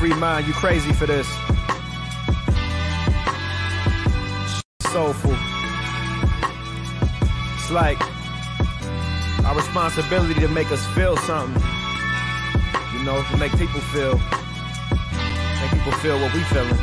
free mind. You crazy for this. Soulful. It's like our responsibility to make us feel something. You know, to make people feel. Make people feel what we feeling.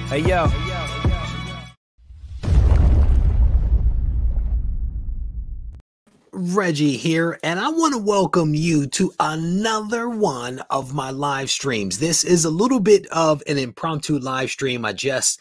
Hey, yo. Reggie here, and I want to welcome you to another one of my live streams. This is a little bit of an impromptu live stream. I just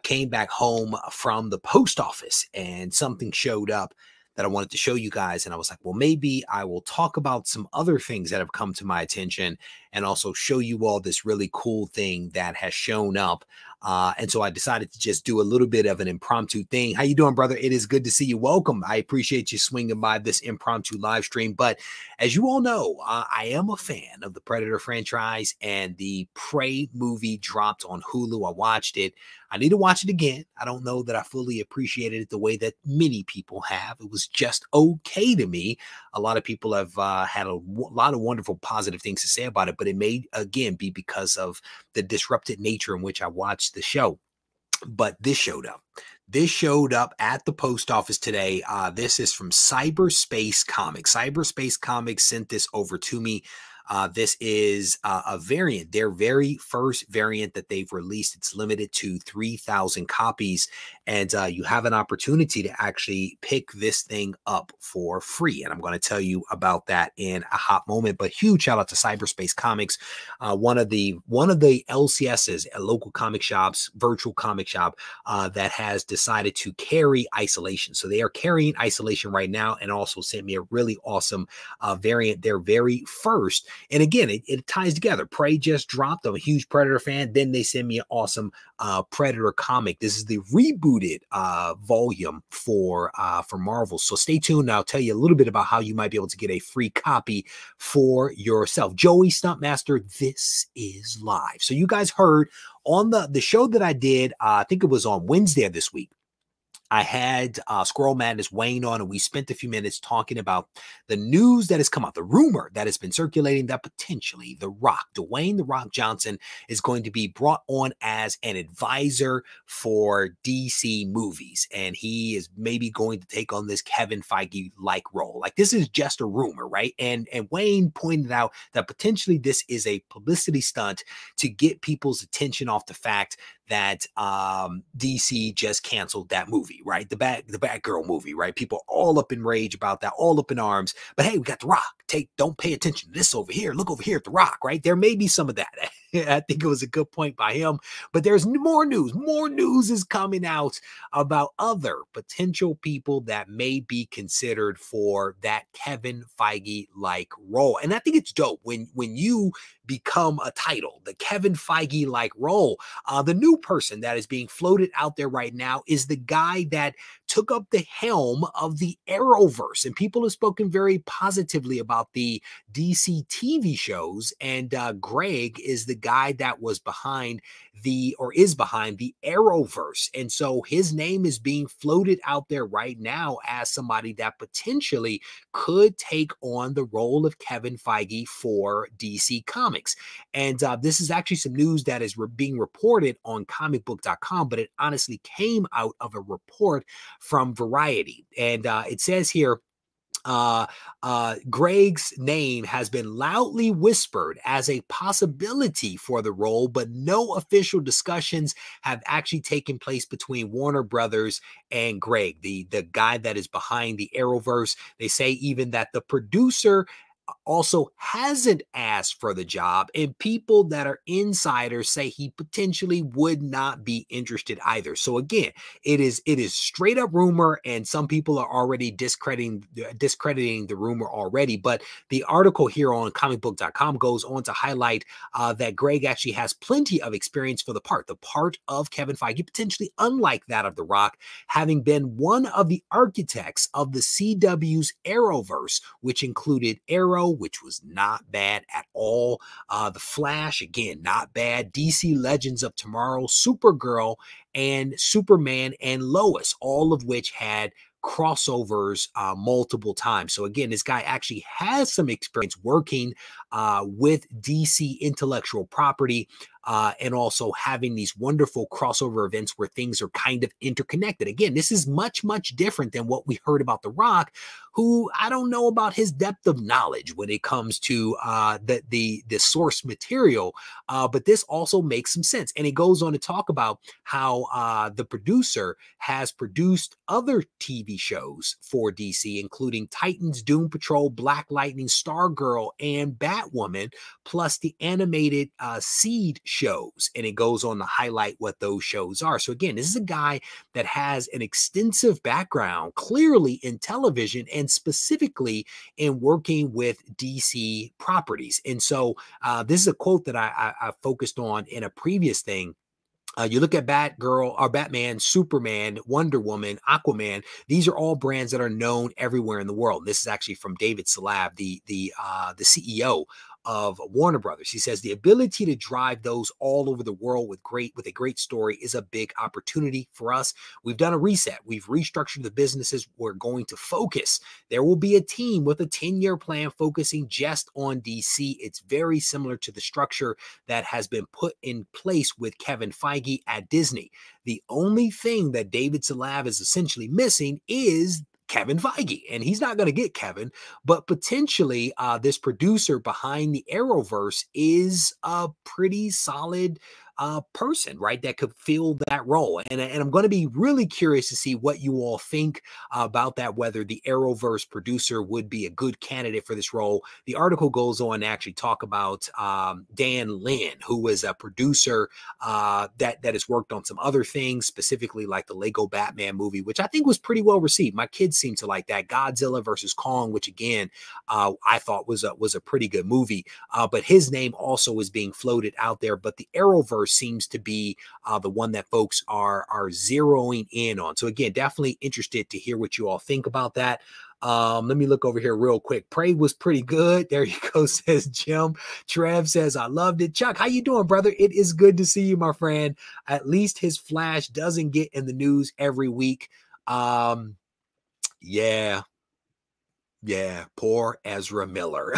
came back home from the post office and something showed up that I wanted to show you guys. And I was like, well, maybe I will talk about some other things that have come to my attention and also show you all this really cool thing that has shown up. And so I decided to just do a little bit of an impromptu thing. How you doing, brother? It is good to see you. Welcome. I appreciate you swinging by this impromptu live stream. But as you all know, I am a fan of the Predator franchise, and the Prey movie dropped on Hulu. I watched it. I need to watch it again. I don't know that I fully appreciated it the way that many people have. It was just okay to me. A lot of people have had a lot of wonderful positive things to say about it, but it may, again, be because of the disrupted nature in which I watched the show. But this showed up. This showed up at the post office today. This is from Cyberspace Comics. Cyberspace Comics sent this over to me. This is a variant, their very first variant that they've released. It's limited to 3,000 copies, and you have an opportunity to actually pick this thing up for free. And I'm going to tell you about that in a hot moment. But huge shout out to Cyberspace Comics, one of the LCSs, local comic shops, virtual comic shop that has decided to carry Isolation. So they are carrying Isolation right now, and also sent me a really awesome variant, their very first. And again, it ties together. Prey just dropped. I'm a huge Predator fan. Then they send me an awesome Predator comic. This is the rebooted volume for Marvel. So stay tuned. I'll tell you a little bit about how you might be able to get a free copy for yourself. Joey Stuntmaster, this is live. So you guys heard on the show that I did, I think it was on Wednesday of this week. I had Squirrel Madness Wayne on, and we spent a few minutes talking about the news that has come out, the rumor that has been circulating that potentially The Rock, Dwayne "The Rock" Johnson, is going to be brought on as an advisor for DC movies. And he is maybe going to take on this Kevin Feige-like role. Like, this is just a rumor, right? And Wayne pointed out that potentially this is a publicity stunt to get people's attention off the fact that DC just canceled that movie, right? The Batgirl movie, right? People all up in rage about that, all up in arms. But hey, we got The Rock. Don't pay attention to this over here. Look over here at The Rock, right? There may be some of that. I think it was a good point by him. But there's more news. More news is coming out about other potential people that may be considered for that Kevin Feige-like role. And I think it's dope when you become a title, the Kevin Feige-like role. The new person that is being floated out there right now is the guy that took up the helm of the Arrowverse, and people have spoken very positively about the DC TV shows. And Greg is the guy that was behind is behind the Arrowverse, and so his name is being floated out there right now as somebody that potentially could take on the role of Kevin Feige for DC Comics. And this is actually some news that is being reported on comicbook.com, but it honestly came out of a report from Variety. And it says here, Greg's name has been loudly whispered as a possibility for the role, but no official discussions have actually taken place between Warner Brothers and Greg, the guy that is behind the Arrowverse. They say even that the producer also hasn't asked for the job, and people that are insiders say he potentially would not be interested either. So again, it is straight up rumor, and some people are already discrediting the rumor already. But the article here on comicbook.com goes on to highlight that Greg actually has plenty of experience for the part of Kevin Feige, potentially unlike that of The Rock, having been one of the architects of the CW's Arrowverse, which included Arrow, which was not bad at all. The Flash, again, not bad. DC Legends of Tomorrow, Supergirl, and Superman and Lois, all of which had crossovers multiple times. So again, this guy actually has some experience working with DC intellectual property, and also having these wonderful crossover events where things are kind of interconnected. Again, this is much, much different than what we heard about The Rock, who I don't know about his depth of knowledge when it comes to the source material, but this also makes some sense. And it goes on to talk about how the producer has produced other TV shows for DC, including Titans, Doom Patrol, Black Lightning, Stargirl, and Batwoman, plus the animated Seed shows. And it goes on to highlight what those shows are. So again, this is a guy that has an extensive background, clearly in television and specifically in working with DC properties. And so this is a quote that I focused on in a previous thing. You look at Batgirl or Batman, Superman, Wonder Woman, Aquaman. These are all brands that are known everywhere in the world. This is actually from David Salav, the CEO of Warner Brothers. He says the ability to drive those all over the world with a great story is a big opportunity for us. We've done a reset. We've restructured the businesses. We're going to focus. There will be a team with a 10-year plan focusing just on DC. It's very similar to the structure that has been put in place with Kevin Feige at Disney. The only thing that David Salav is essentially missing is Kevin Feige, and he's not going to get Kevin, but potentially this producer behind the Arrowverse is a pretty solid person, right, that could fill that role. And I'm going to be really curious to see what you all think about that, whether the Arrowverse producer would be a good candidate for this role. The article goes on to actually talk about Dan Lin, who was a producer that has worked on some other things, specifically like the Lego Batman movie, which I think was pretty well received. My kids seem to like that. Godzilla versus Kong, which again, I thought was a pretty good movie. But his name also is being floated out there. But the Arrowverse seems to be the one that folks are zeroing in on. So again, definitely interested to hear what you all think about that. Let me look over here real quick. Prey was pretty good. There you go, says Jim. Trev says, I loved it. Chuck, how you doing, brother? It is good to see you, my friend. At least his Flash doesn't get in the news every week. Yeah, poor Ezra Miller.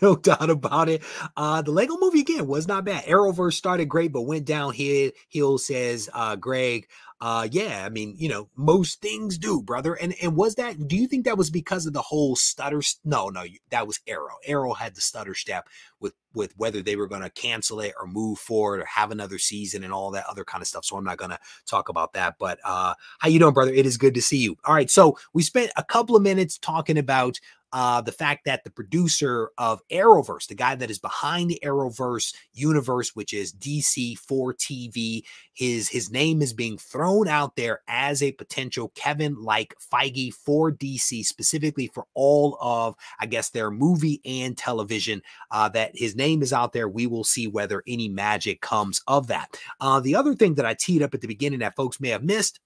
No doubt about it. The Lego movie, again, was not bad. Arrowverse started great, but went downhill, says Greg. Yeah, I mean, you know, most things do, brother. And was that, do you think that was because of the whole stutter? No, that was Arrow. Arrow had the stutter step with whether they were going to cancel it or move forward or have another season and all that other kind of stuff. So I'm not going to talk about that. But how you doing, brother? It is good to see you. All right, so we spent a couple of minutes talking about the fact that the producer of Arrowverse, the guy that is behind the Arrowverse universe, which is DC for TV, his name is being thrown out there as a potential Kevin-like Feige for DC, specifically for all of, I guess, their movie and television, that his name is out there. We will see whether any magic comes of that. The other thing that I teed up at the beginning that folks may have missed,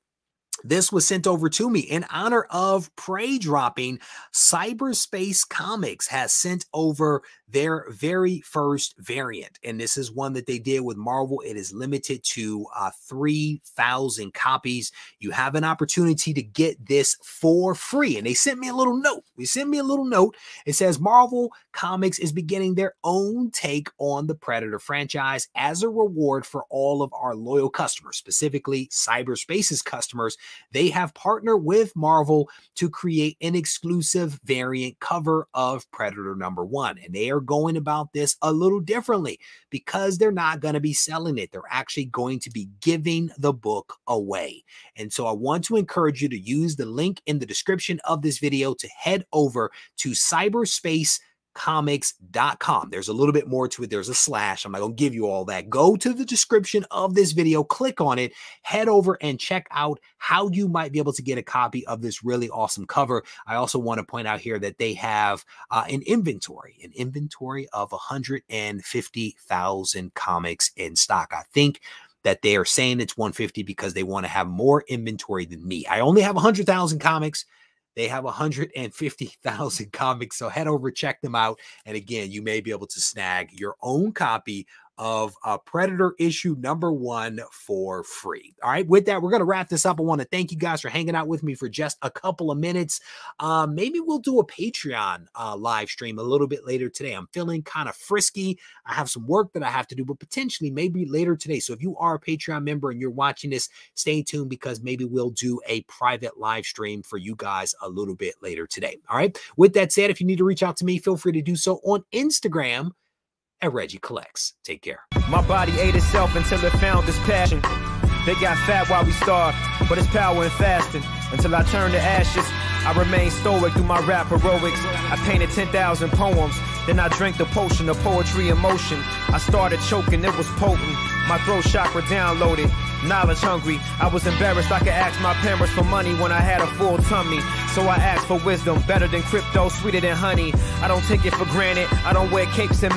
this was sent over to me in honor of Prey dropping. Cyberspace Comics has sent over their very first variant. And this is one that they did with Marvel. It is limited to 3,000 copies. You have an opportunity to get this for free. And they sent me a little note. It says Marvel Comics is beginning their own take on the Predator franchise as a reward for all of our loyal customers, specifically Cyberspace's customers. They have partnered with Marvel to create an exclusive variant cover of Predator #1. And they are going about this a little differently because they're not going to be selling it. They're actually going to be giving the book away. And so I want to encourage you to use the link in the description of this video to head over to cyberspacecomics.com. There's a little bit more to it. There's a slash. I'm not going to give you all that. Go to the description of this video, click on it, head over and check out how you might be able to get a copy of this really awesome cover. I also want to point out here that they have an inventory of 150,000 comics in stock. I think that they are saying it's 150 because they want to have more inventory than me. I only have 100,000 comics. They have 150,000 comics. So head over, check them out. And again, you may be able to snag your own copy of Predator issue #1 for free. All right, with that, we're going to wrap this up. I want to thank you guys for hanging out with me for just a couple of minutes. Maybe we'll do a Patreon live stream a little bit later today. I'm feeling kind of frisky. I have some work that I have to do, but potentially maybe later today. So if you are a Patreon member and you're watching this, stay tuned because maybe we'll do a private live stream for you guys a little bit later today. All right. With that said, if you need to reach out to me, feel free to do so on Instagram at Regie Collects. Take care. My body ate itself until it found its passion. They got fat while we starved, but it's power in fasting. Until I turned to ashes, I remained stoic through my rap heroics. I painted 10,000 poems, then I drank the potion of poetry and motion. I started choking, it was potent. My throat chakra downloaded, knowledge hungry. I was embarrassed I could ask my parents for money when I had a full tummy. So I asked for wisdom, better than crypto, sweeter than honey. I don't take it for granted, I don't wear capes and